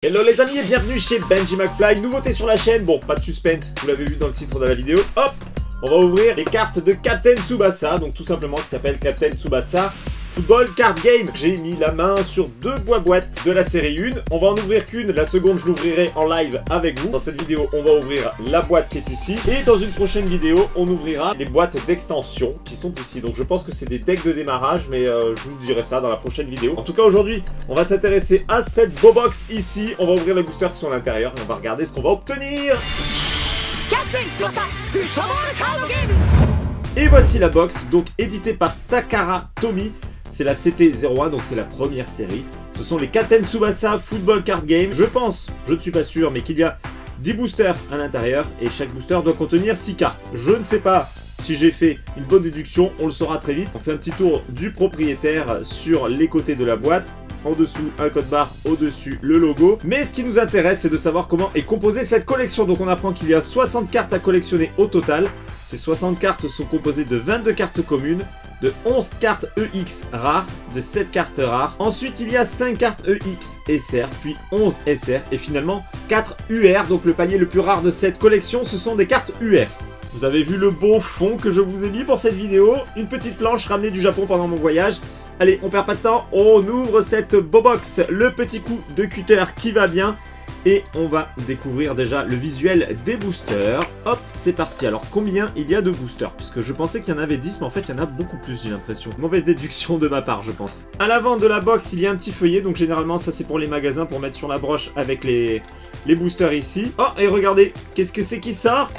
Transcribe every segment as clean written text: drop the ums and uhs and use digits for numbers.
Hello les amis et bienvenue chez Benji McFly, nouveauté sur la chaîne, bon pas de suspense, vous l'avez vu dans le titre de la vidéo, hop, on va ouvrir les cartes de Captain Tsubasa, donc tout simplement qui s'appelle Captain Tsubasa Football Card Game. J'ai mis la main sur deux boîtes de la série 1, on va en ouvrir qu'une, la seconde je l'ouvrirai en live avec vous. Dans cette vidéo on va ouvrir la boîte qui est ici, et dans une prochaine vidéo on ouvrira les boîtes d'extension qui sont ici. Donc je pense que c'est des decks de démarrage, mais je vous dirai ça dans la prochaine vidéo. En tout cas aujourd'hui on va s'intéresser à cette box ici, on va ouvrir les boosters qui sont à l'intérieur et on va regarder ce qu'on va obtenir. Et voici la box, donc éditée par Takara Tomy. C'est la CT01, donc c'est la première série. Ce sont les Captain Tsubasa Football Card Game. Je pense, je ne suis pas sûr, mais qu'il y a 10 boosters à l'intérieur et chaque booster doit contenir 6 cartes. Je ne sais pas si j'ai fait une bonne déduction, on le saura très vite. On fait un petit tour du propriétaire sur les côtés de la boîte. En dessous, un code barre, au-dessus, le logo. Mais ce qui nous intéresse, c'est de savoir comment est composée cette collection. Donc on apprend qu'il y a 60 cartes à collectionner au total. Ces 60 cartes sont composées de 22 cartes communes, de 11 cartes EX rares, de 7 cartes rares. Ensuite, il y a 5 cartes EX SR, puis 11 SR, et finalement 4 UR. Donc le palier le plus rare de cette collection, ce sont des cartes UR. Vous avez vu le beau fond que je vous ai mis pour cette vidéo. Une petite planche ramenée du Japon pendant mon voyage. Allez, on perd pas de temps, on ouvre cette box. Le petit coup de cutter qui va bien. Et on va découvrir déjà le visuel des boosters. Hop, c'est parti. Alors, combien il y a de boosters? Puisque je pensais qu'il y en avait 10, mais en fait, il y en a beaucoup plus, j'ai l'impression. Mauvaise déduction de ma part, je pense. À l'avant de la box, il y a un petit feuillet. Donc, généralement, ça, c'est pour les magasins, pour mettre sur la broche avec les boosters ici. Oh, et regardez, qu'est-ce que c'est qui sort?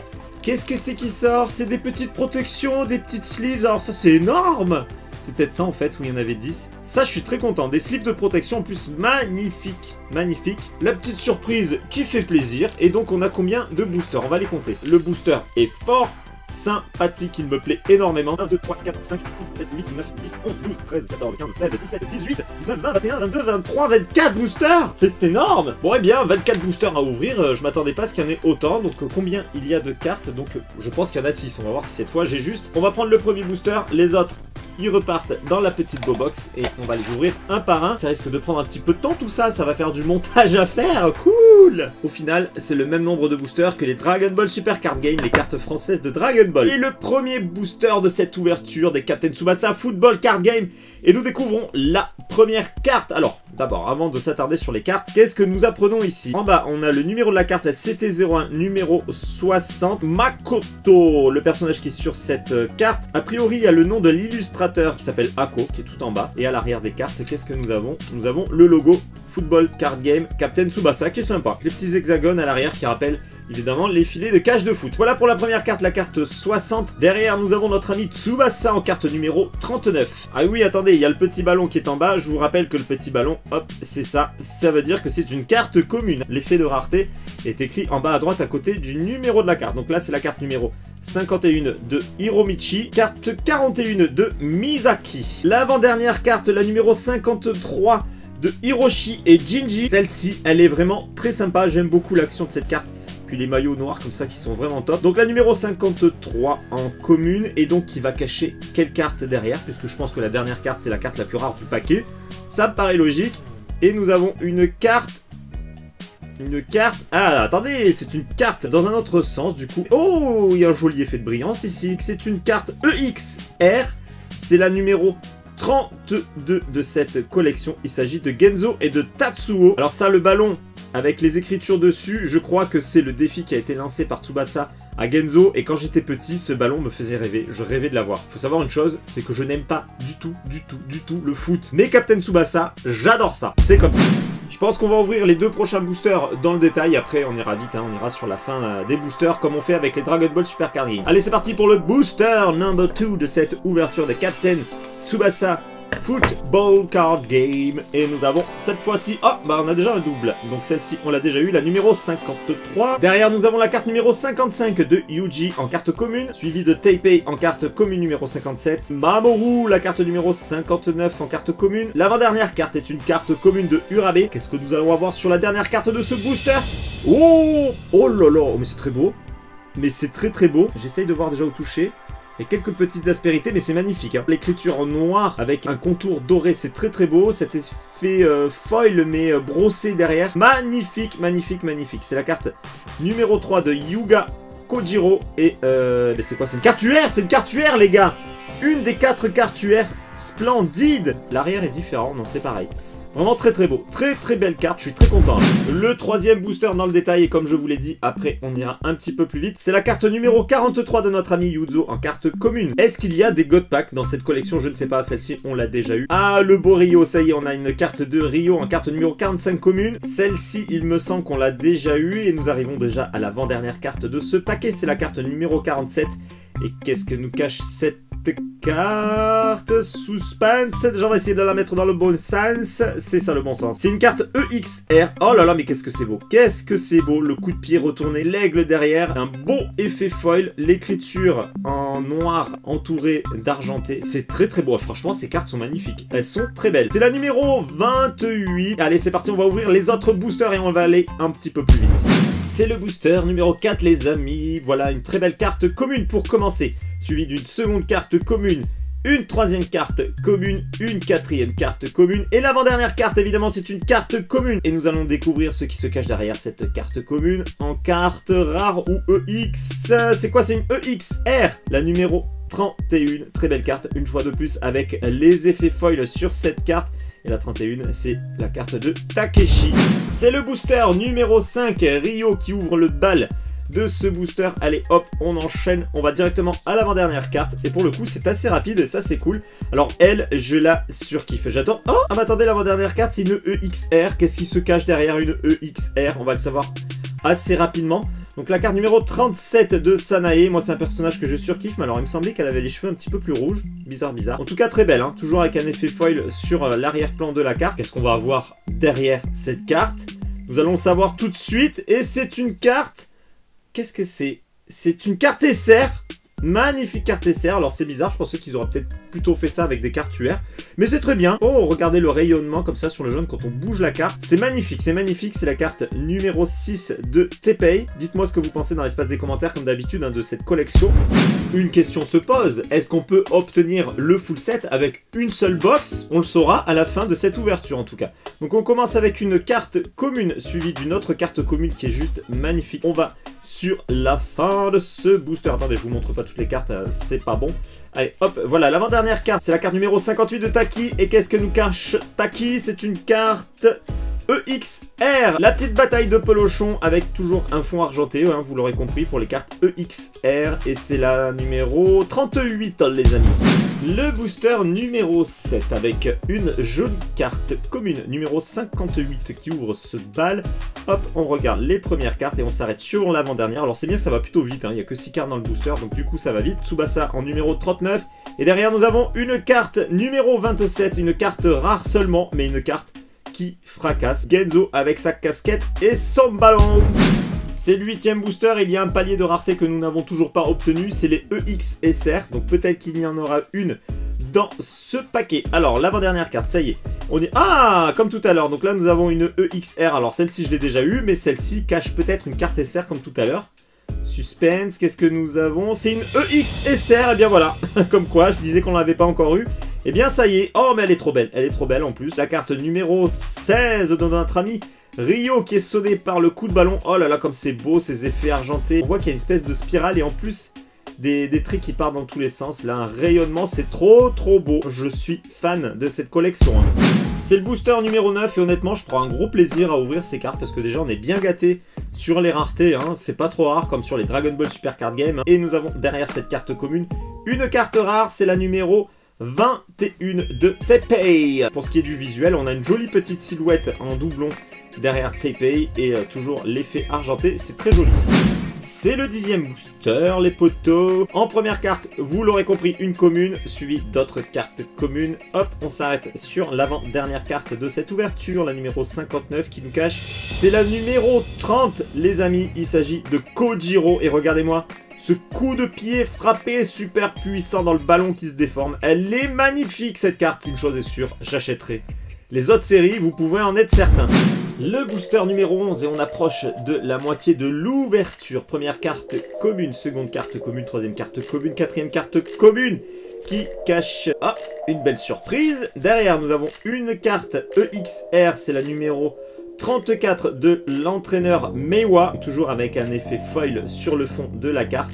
Qu'est-ce que c'est qui sort? C'est des petites protections, des petites sleeves. Alors, ça, c'est énorme! C'est peut-être ça en fait, où il y en avait 10. Ça, je suis très content. Des slips de protection en plus magnifiques. Magnifique. La petite surprise qui fait plaisir. Et donc, on a combien de boosters? On va les compter. Le booster est fort sympathique, il me plaît énormément. 1, 2, 3, 4, 5, 6, 7, 8, 9, 10, 11, 12, 13, 14, 15, 16, 17, 18, 19, 20, 21, 22, 23, 24 boosters! C'est énorme! Bon, eh bien, 24 boosters à ouvrir, je m'attendais pas à ce qu'il y en ait autant. Donc, combien il y a de cartes? Donc, je pense qu'il y en a 6. On va voir si cette fois j'ai juste. On va prendre le premier booster, les autres, ils repartent dans la petite box et on va les ouvrir un par un. Ça risque de prendre un petit peu de temps tout ça, ça va faire du montage à faire, cool! Au final, c'est le même nombre de boosters que les Dragon Ball Super Card Game, les cartes françaises de Dragon Ball. Et le premier booster de cette ouverture des Captain Tsubasa Football Card Game. Et nous découvrons la première carte. Alors, d'abord, avant de s'attarder sur les cartes, qu'est-ce que nous apprenons ici? En bas, on a le numéro de la carte, la CT01, numéro 60. Makoto, le personnage qui est sur cette carte. A priori, il y a le nom de l'illustrateur qui s'appelle Ako, qui est tout en bas. Et à l'arrière des cartes, qu'est-ce que nous avons? Nous avons le logo Football Card Game Captain Tsubasa, qui est sympa. Les petits hexagones à l'arrière qui rappellent évidemment les filets de cage de foot. Voilà pour la première carte, la carte 60. Derrière, nous avons notre ami Tsubasa en carte numéro 39. Ah oui, attendez, il y a le petit ballon qui est en bas. Je vous rappelle que le petit ballon, hop, c'est ça. Ça veut dire que c'est une carte commune. L'effet de rareté est écrit en bas à droite à côté du numéro de la carte. Donc là, c'est la carte numéro 51 de Hiromichi. Carte 41 de Misaki. L'avant-dernière carte, la numéro 53 de Hiroshi et Jinji. Celle-ci, elle est vraiment très sympa. J'aime beaucoup l'action de cette carte. Puis les maillots noirs comme ça qui sont vraiment top. Donc la numéro 53 en commune, et donc qui va cacher quelle carte derrière, puisque je pense que la dernière carte c'est la carte la plus rare du paquet. Ça me paraît logique. Et nous avons une carte. Ah, attendez, c'est une carte dans un autre sens du coup. Oh, il y a un joli effet de brillance ici. C'est une carte EXR. C'est la numéro 32 de cette collection. Il s'agit de Genzo et de Tatsuo. Alors ça, le ballon avec les écritures dessus, je crois que c'est le défi qui a été lancé par Tsubasa à Genzo. Et quand j'étais petit, ce ballon me faisait rêver. Je rêvais de l'avoir. Faut savoir une chose, c'est que je n'aime pas du tout le foot. Mais Captain Tsubasa, j'adore ça. C'est comme ça. Je pense qu'on va ouvrir les deux prochains boosters dans le détail. Après, on ira vite, hein, on ira sur la fin des boosters comme on fait avec les Dragon Ball Super Card Game. Allez, c'est parti pour le booster number 2 de cette ouverture de Captain Tsubasa Football Card Game. Et nous avons cette fois-ci... Oh, bah on a déjà un double. Donc celle-ci, on l'a déjà eu, la numéro 53. Derrière, nous avons la carte numéro 55 de Yuji en carte commune, suivie de Teipei en carte commune numéro 57. Mamoru, la carte numéro 59 en carte commune. L'avant-dernière carte est une carte commune de Urabe. Qu'est-ce que nous allons avoir sur la dernière carte de ce booster? Oh, oh là là, mais c'est très beau. Mais c'est très beau. J'essaye de voir déjà au toucher. Il y a quelques petites aspérités, mais c'est magnifique. Hein. L'écriture en noir avec un contour doré, c'est très très beau. Cet effet foil, mais brossé derrière. Magnifique, magnifique, magnifique. C'est la carte numéro 3 de Yuga Kojiro. Et mais c'est quoi? C'est une carte UR. C'est une carte UR, les gars. Une des 4 cartes UR. Splendide. L'arrière est différent, non, c'est pareil. Vraiment très très beau, très très belle carte, je suis très content. Le troisième booster dans le détail, et comme je vous l'ai dit, après on ira un petit peu plus vite, c'est la carte numéro 43 de notre ami Yuzo en carte commune. Est-ce qu'il y a des God Packs dans cette collection? Je ne sais pas, celle-ci on l'a déjà eu. Ah, le beau Rio, ça y est, on a une carte de Rio en carte numéro 45 commune. Celle-ci, il me semble qu'on l'a déjà eu, et nous arrivons déjà à l'avant-dernière carte de ce paquet, c'est la carte numéro 47. Et qu'est-ce que nous cache cette carte? Suspense. Déjà on va essayer de la mettre dans le bon sens. C'est ça le bon sens. C'est une carte EXR. Oh là là, mais qu'est-ce que c'est beau. Qu'est-ce que c'est beau. Le coup de pied retourné, l'aigle derrière. Un beau effet foil. L'écriture en noir entourée d'argenté. C'est très très beau. Franchement, ces cartes sont magnifiques. Elles sont très belles. C'est la numéro 28. Allez, c'est parti. On va ouvrir les autres boosters et on va aller un petit peu plus vite. C'est le booster numéro 4, les amis. Voilà, une très belle carte commune pour commencer. Suivi d'une seconde carte commune, une troisième carte commune, une quatrième carte commune. Et l'avant-dernière carte, évidemment, c'est une carte commune. Et nous allons découvrir ce qui se cache derrière cette carte commune en carte rare ou EX. C'est quoi? C'est une EXR, la numéro 31. Très belle carte, une fois de plus, avec les effets foil sur cette carte. Et la 31, c'est la carte de Takeshi. C'est le booster numéro 5, Rio, qui ouvre le bal de ce booster. Allez, hop, on enchaîne. On va directement à l'avant-dernière carte. Et pour le coup, c'est assez rapide et ça, c'est cool. Alors, elle, je la surkiffe. J'attends. Oh, ah, mais attendez, l'avant-dernière carte, c'est une EXR. Qu'est-ce qui se cache derrière une EXR? On va le savoir assez rapidement. Donc la carte numéro 37 de Sanae, moi c'est un personnage que je surkiffe, mais alors il me semblait qu'elle avait les cheveux un petit peu plus rouges, bizarre bizarre. En tout cas très belle, hein, toujours avec un effet foil sur l'arrière-plan de la carte. Qu'est-ce qu'on va avoir derrière cette carte? Nous allons le savoir tout de suite, et c'est une carte... Qu'est-ce que c'est? C'est une carte SR. Magnifique carte SR. Alors c'est bizarre, je pensais qu'ils auraient peut-être plutôt fait ça avec des cartes UR. Mais c'est très bien. Oh, regardez le rayonnement comme ça sur le jaune quand on bouge la carte. C'est magnifique, c'est magnifique. C'est la carte numéro 6 de Teppei. Dites-moi ce que vous pensez dans l'espace des commentaires comme d'habitude, hein, de cette collection. Une question se pose. Est-ce qu'on peut obtenir le full set avec une seule box? On le saura à la fin de cette ouverture en tout cas. Donc on commence avec une carte commune suivie d'une autre carte commune qui est juste magnifique. On va sur la fin de ce booster. Attendez, je vous montre pas toutes les cartes, c'est pas bon. Allez, hop, voilà, l'avant-dernière carte, c'est la carte numéro 58 de Taki. Et qu'est-ce que nous cache Taki? C'est une carte EXR. La petite bataille de pelochon avec toujours un fond argenté, hein, vous l'aurez compris, pour les cartes EXR. Et c'est la numéro 38, les amis. Le booster numéro 7 avec une jolie carte commune numéro 58 qui ouvre ce bal. Hop, on regarde les premières cartes et on s'arrête sur l'avant-dernière. Alors c'est bien, ça va plutôt vite, hein. Il n'y a que 6 cartes dans le booster, donc du coup ça va vite. Tsubasa en numéro 39. Et derrière nous avons une carte numéro 27, une carte rare seulement, mais une carte qui fracasse. Genzo avec sa casquette et son ballon. C'est le 8e booster, il y a un palier de rareté que nous n'avons toujours pas obtenu, c'est les EXSR, donc peut-être qu'il y en aura une dans ce paquet. Alors, l'avant-dernière carte, ça y est, on est... Ah, comme tout à l'heure, donc là nous avons une EXR, alors celle-ci je l'ai déjà eue, mais celle-ci cache peut-être une carte SR comme tout à l'heure. Suspense, qu'est-ce que nous avons? C'est une EXSR, et bien voilà, comme quoi, je disais qu'on l'avait pas encore eu. Et bien ça y est, oh mais elle est trop belle en plus. La carte numéro 16 de notre ami Rio qui est sonné par le coup de ballon. Oh là là, comme c'est beau, ces effets argentés. On voit qu'il y a une espèce de spirale et en plus des traits qui partent dans tous les sens. Là, un rayonnement, c'est trop beau. Je suis fan de cette collection, hein. C'est le booster numéro 9 et honnêtement, je prends un gros plaisir à ouvrir ces cartes parce que déjà, on est bien gâté sur les raretés, hein. C'est pas trop rare comme sur les Dragon Ball Super Card Game. Et nous avons derrière cette carte commune une carte rare, c'est la numéro 21 de Teppei. Pour ce qui est du visuel, on a une jolie petite silhouette en doublon derrière Teppei et toujours l'effet argenté, c'est très joli. C'est le 10e booster, les potos. En première carte, vous l'aurez compris, une commune, suivie d'autres cartes communes. Hop, on s'arrête sur l'avant-dernière carte de cette ouverture, la numéro 59 qui nous cache. C'est la numéro 30, les amis. Il s'agit de Kojiro. Et regardez-moi ce coup de pied frappé super puissant dans le ballon qui se déforme. Elle est magnifique cette carte. Une chose est sûre, j'achèterai les autres séries, vous pouvez en être certain. Le booster numéro 11 et on approche de la moitié de l'ouverture. Première carte commune, seconde carte commune, troisième carte commune, quatrième carte commune qui cache une belle surprise. Derrière nous avons une carte EXR, c'est la numéro 34 de l'entraîneur Meiwa, toujours avec un effet foil sur le fond de la carte.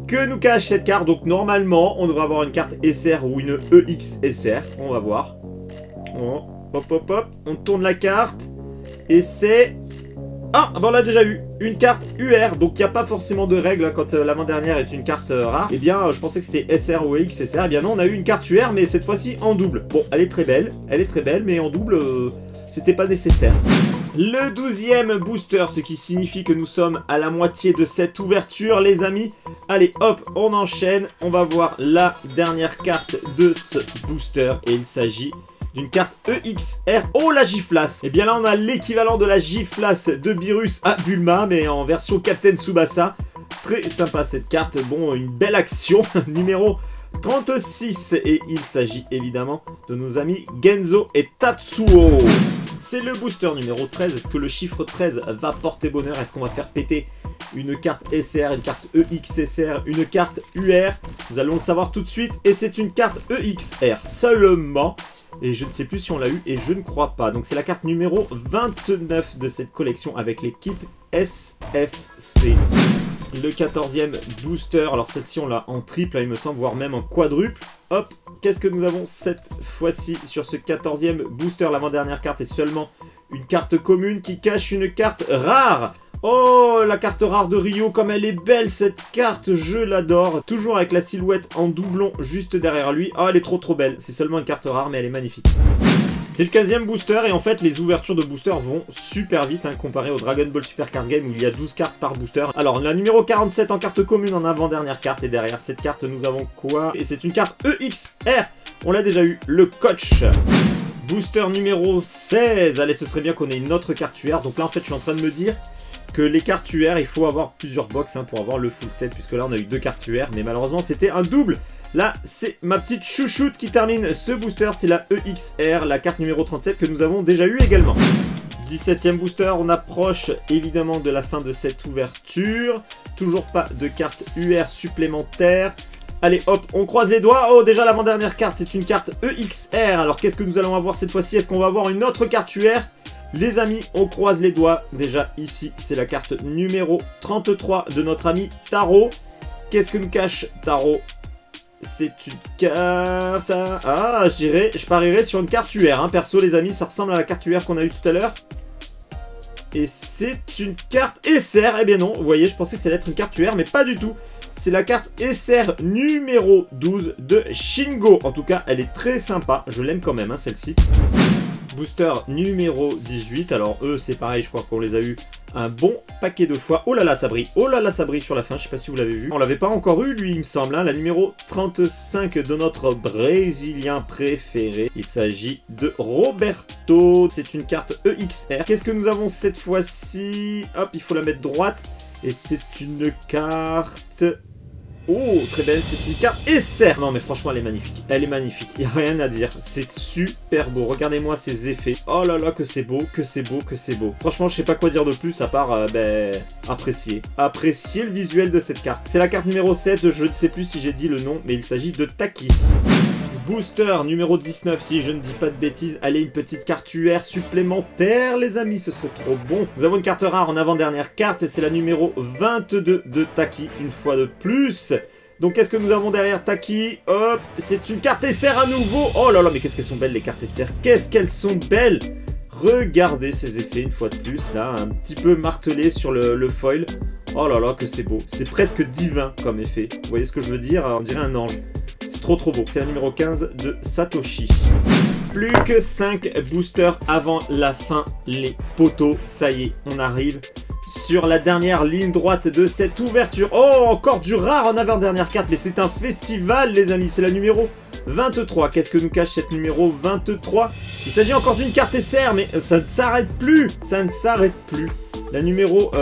Que nous cache cette carte? Donc normalement on devrait avoir une carte SR ou une EXSR, on va voir. Oh, hop hop hop, on tourne la carte. Et c'est... Ah, on l'a déjà eu. Une carte UR. Donc, il n'y a pas forcément de règle quand l'avant-dernière est une carte rare. Eh bien, je pensais que c'était SR ou XSR. Eh bien non, on a eu une carte UR, mais cette fois-ci en double. Bon, elle est très belle. Elle est très belle, mais en double, c'était pas nécessaire. Le 12e booster, ce qui signifie que nous sommes à la moitié de cette ouverture, les amis. Allez, hop, on enchaîne. On va voir la dernière carte de ce booster. Et il s'agit... d'une carte EXR. Oh, la Giflas. Et bien là, on a l'équivalent de la Giflas de Beerus à Bulma, mais en version Captain Tsubasa. Très sympa cette carte. Bon, une belle action. Numéro 36. Et il s'agit évidemment de nos amis Genzo et Tatsuo. C'est le booster numéro 13. Est-ce que le chiffre 13 va porter bonheur? Est-ce qu'on va faire péter une carte SR, une carte EXSR, une carte UR? Nous allons le savoir tout de suite. Et c'est une carte EXR seulement. Et je ne sais plus si on l'a eu, et je ne crois pas. Donc c'est la carte numéro 29 de cette collection avec l'équipe SFC. Le 14e booster, alors celle-ci on l'a en triple, il me semble, voire même en quadruple. Hop, qu'est-ce que nous avons cette fois-ci sur ce 14e booster? L'avant-dernière carte est seulement une carte commune qui cache une carte rare. Oh, la carte rare de Rio, comme elle est belle cette carte, je l'adore. Toujours avec la silhouette en doublon juste derrière lui. Oh, elle est trop belle. C'est seulement une carte rare, mais elle est magnifique. C'est le 15e booster et en fait les ouvertures de booster vont super vite comparé au Dragon Ball Super Card Game où il y a 12 cartes par booster. Alors la numéro 47 en carte commune en avant-dernière carte et derrière cette carte nous avons quoi? Et c'est une carte EXR. On l'a déjà eu, le coach. Booster numéro 16. Allez, ce serait bien qu'on ait une autre carte UR. Donc là en fait je suis en train de me dire que les cartes UR, il faut avoir plusieurs box pour avoir le full set, puisque là on a eu 2 cartes UR, mais malheureusement c'était un double. Là c'est ma petite chouchoute qui termine ce booster, c'est la EXR, la carte numéro 37 que nous avons déjà eu également. 17e booster, on approche évidemment de la fin de cette ouverture, toujours pas de carte UR supplémentaire. Allez hop, on croise les doigts. Oh, déjà l'avant-dernière carte, c'est une carte EXR. Alors qu'est-ce que nous allons avoir cette fois-ci? Est-ce qu'on va avoir une autre carte UR? Les amis, on croise les doigts. Déjà ici, c'est la carte numéro 33 de notre ami Taro. Qu'est-ce que nous cache Taro? C'est une carte... Ah, je parierais sur une carte UR. Perso, les amis, ça ressemble à la carte UR qu'on a eu tout à l'heure. Et c'est une carte SR. Eh bien non, vous voyez, je pensais que ça allait être une carte UR, mais pas du tout. C'est la carte SR numéro 12 de Shingo. En tout cas, elle est très sympa. Je l'aime quand même, celle-ci. Booster numéro 18. Alors eux, c'est pareil, je crois qu'on les a eu un bon paquet de fois. Oh là là, ça brille. Oh là là, ça brille sur la fin. Je sais pas si vous l'avez vu. On l'avait pas encore eu, lui, il me semble. La numéro 35 de notre Brésilien préféré. Il s'agit de Roberto. C'est une carte EXR. Qu'est-ce que nous avons cette fois-ci? Hop, il faut la mettre droite. Et c'est une carte... Oh, très belle, c'est une carte SR. Non mais franchement elle est magnifique, il n'y a rien à dire, c'est super beau, regardez-moi ces effets. Oh là là que c'est beau, que c'est beau, que c'est beau. Franchement je sais pas quoi dire de plus à part apprécier le visuel de cette carte. C'est la carte numéro 7, je ne sais plus si j'ai dit le nom, mais il s'agit de Taki. Booster numéro 19, si je ne dis pas de bêtises. Allez, une petite carte UR supplémentaire, les amis, ce serait trop bon. Nous avons une carte rare en avant-dernière carte, et c'est la numéro 22 de Taki, une fois de plus. Donc, qu'est-ce que nous avons derrière Taki? Hop, c'est une carte SR à nouveau. Oh là là, mais qu'est-ce qu'elles sont belles, les cartes SR. Qu'est-ce qu'elles sont belles. Regardez ces effets, une fois de plus, là, un petit peu martelé sur le foil. Oh là là, que c'est beau. C'est presque divin comme effet. Vous voyez ce que je veux dire? On dirait un ange. C'est trop beau. C'est la numéro 15 de Satoshi. Plus que 5 boosters avant la fin, les potos. Ça y est, on arrive sur la dernière ligne droite de cette ouverture. Oh, encore du rare en avant-dernière carte. Mais c'est un festival, les amis. C'est la numéro 23. Qu'est-ce que nous cache cette numéro 23? Il s'agit encore d'une carte SR, mais ça ne s'arrête plus. Ça ne s'arrête plus. La numéro,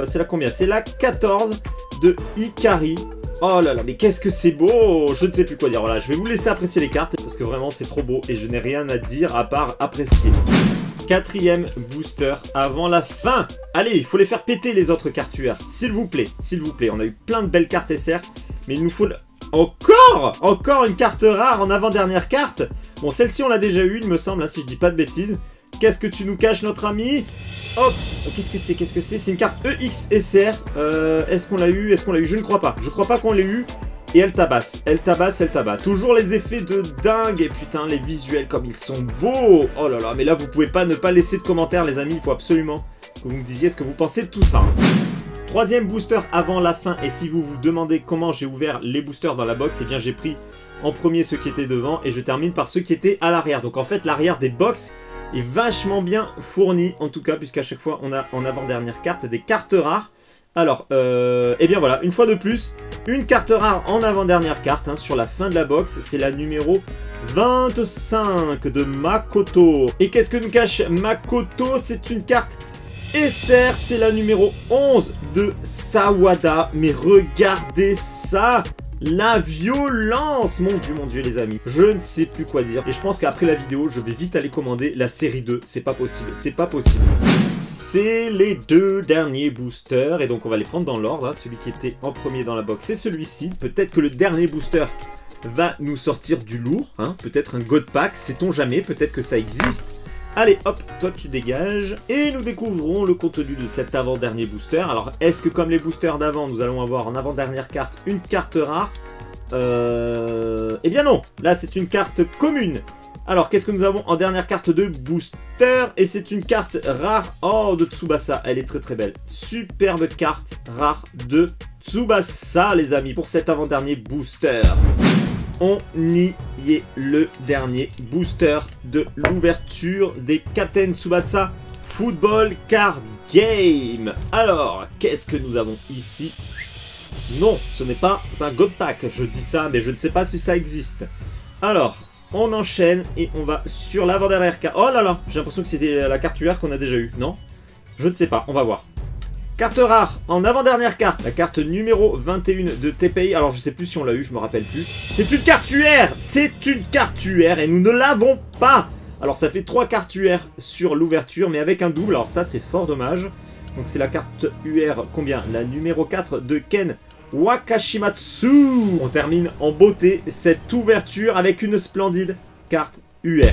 c'est la combien? C'est la 14 de Ikari. Oh là là, mais qu'est-ce que c'est beau! Je ne sais plus quoi dire. Voilà, je vais vous laisser apprécier les cartes parce que vraiment c'est trop beau et je n'ai rien à dire à part apprécier. 4e booster avant la fin. Allez, il faut les faire péter les autres cartes UR. S'il vous plaît, s'il vous plaît. On a eu plein de belles cartes SR, mais il nous faut encore une carte rare en avant-dernière carte. Bon, celle-ci on l'a déjà eu, il me semble, hein, si je dis pas de bêtises. Qu'est-ce que tu nous caches, notre ami? Hop, qu'est-ce que c'est? C'est une carte EXSR. Est-ce qu'on l'a eu? Je ne crois pas. Je crois pas qu'on l'ait eu. Et elle tabasse. Toujours les effets de dingue. Et putain, les visuels comme ils sont beaux. Oh là là, mais là, vous pouvez pas ne pas laisser de commentaires, les amis. Il faut absolument que vous me disiez ce que vous pensez de tout ça. 3e booster avant la fin. Et si vous vous demandez comment j'ai ouvert les boosters dans la box, eh bien, j'ai pris en premier ceux qui étaient devant. Et je termine par ceux qui étaient à l'arrière. Donc en fait, l'arrière des box est vachement bien fourni, en tout cas, puisqu'à chaque fois, on a en avant-dernière carte des cartes rares. Alors, eh bien voilà, une fois de plus, une carte rare en avant-dernière carte, hein, sur la fin de la box, c'est la numéro 25 de Makoto. Et qu'est-ce que nous cache Makoto? C'est une carte SR, c'est la numéro 11 de Sawada. Mais regardez ça! La violence! Mon dieu les amis, je ne sais plus quoi dire. Et je pense qu'après la vidéo, je vais vite aller commander la série 2. C'est pas possible, c'est pas possible. C'est les 2 derniers boosters. Et donc on va les prendre dans l'ordre, hein. Celui qui était en premier dans la box, c'est celui-ci. Peut-être que le dernier booster va nous sortir du lourd, hein. Peut-être un God Pack, sait-on jamais. Peut-être que ça existe. Allez, hop, toi tu dégages. Et nous découvrons le contenu de cet avant-dernier booster. Alors, est-ce que comme les boosters d'avant, nous allons avoir en avant-dernière carte une carte rare? Eh bien non. Là, c'est une carte commune. Alors, qu'est-ce que nous avons en dernière carte de booster? Et c'est une carte rare, oh, de Tsubasa. Elle est très très belle. Superbe carte rare de Tsubasa, les amis, pour cet avant-dernier booster. On y est, le dernier booster de l'ouverture des Captain Tsubasa Football Card Game. Alors, qu'est-ce que nous avons ici? Non, ce n'est pas un God Pack. Je dis ça, mais je ne sais pas si ça existe. Alors, on enchaîne et on va sur l'avant-dernière carte. Oh là là, j'ai l'impression que c'était la carte UR qu'on a déjà eue. Non? Je ne sais pas, on va voir. Carte rare, en avant-dernière carte, la carte numéro 21 de TPI. Alors je sais plus si on l'a eu, je me rappelle plus. C'est une carte UR. C'est une carte UR et nous ne l'avons pas. Alors ça fait 3 cartes UR sur l'ouverture, mais avec un double. Alors ça c'est fort dommage. Donc c'est la carte UR, combien? La numéro 4 de Ken Wakashimatsu. On termine en beauté cette ouverture avec une splendide carte UR.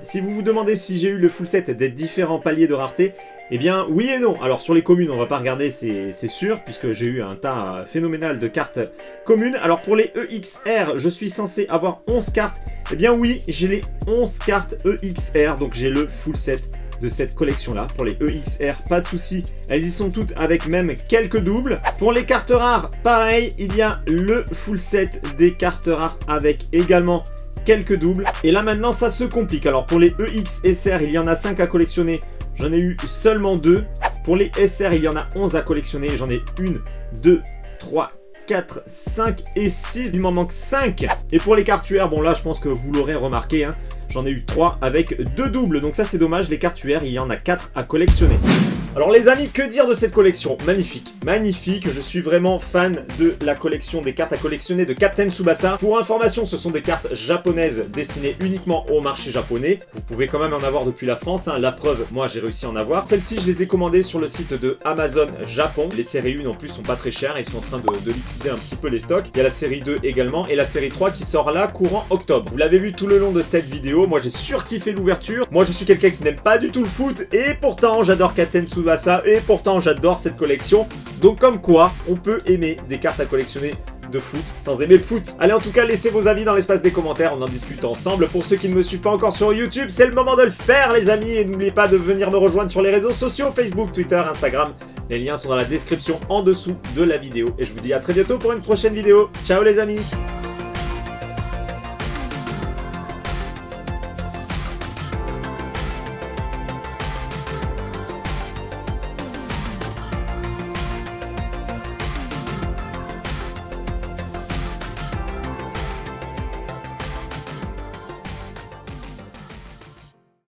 Si vous vous demandez si j'ai eu le full set des différents paliers de rareté, eh bien oui et non. Alors sur les communes on va pas regarder, c'est sûr, puisque j'ai eu un tas phénoménal de cartes communes. Alors pour les EXR, je suis censé avoir 11 cartes. Eh bien oui, j'ai les 11 cartes EXR, donc j'ai le full set de cette collection là. Pour les EXR, pas de souci, elles y sont toutes avec même quelques doubles. Pour les cartes rares, pareil, il y a le full set des cartes rares avec également quelques doubles. Et là maintenant ça se complique. Alors pour les EXSR, il y en a 5 à collectionner. J'en ai eu seulement 2. Pour les SR, il y en a 11 à collectionner. J'en ai 1, 2, 3, 4, 5 et 6. Il m'en manque 5. Et pour les cartes UR, bon là je pense que vous l'aurez remarqué, hein, j'en ai eu 3 avec 2 doubles. Donc ça c'est dommage, les cartes UR, il y en a 4 à collectionner. Alors les amis, que dire de cette collection? Magnifique, magnifique, je suis vraiment fan de la collection des cartes à collectionner de Captain Tsubasa. Pour information, ce sont des cartes japonaises destinées uniquement au marché japonais. Vous pouvez quand même en avoir depuis la France, hein. La preuve, moi j'ai réussi à en avoir. Celles-ci, je les ai commandées sur le site de Amazon Japon. Les séries 1 en plus sont pas très chères, ils sont en train de liquider un petit peu les stocks. Il y a la série 2 également et la série 3 qui sort là courant octobre. Vous l'avez vu tout le long de cette vidéo, moi j'ai surkiffé l'ouverture. Moi je suis quelqu'un qui n'aime pas du tout le foot et pourtant j'adore Captain Tsubasa. Et pourtant j'adore cette collection. Donc comme quoi on peut aimer des cartes à collectionner de foot sans aimer le foot. Allez, en tout cas laissez vos avis dans l'espace des commentaires, on en discute ensemble. Pour ceux qui ne me suivent pas encore sur YouTube, c'est le moment de le faire les amis. Et n'oubliez pas de venir me rejoindre sur les réseaux sociaux, Facebook, Twitter, Instagram. Les liens sont dans la description en dessous de la vidéo. Et je vous dis à très bientôt pour une prochaine vidéo. Ciao les amis.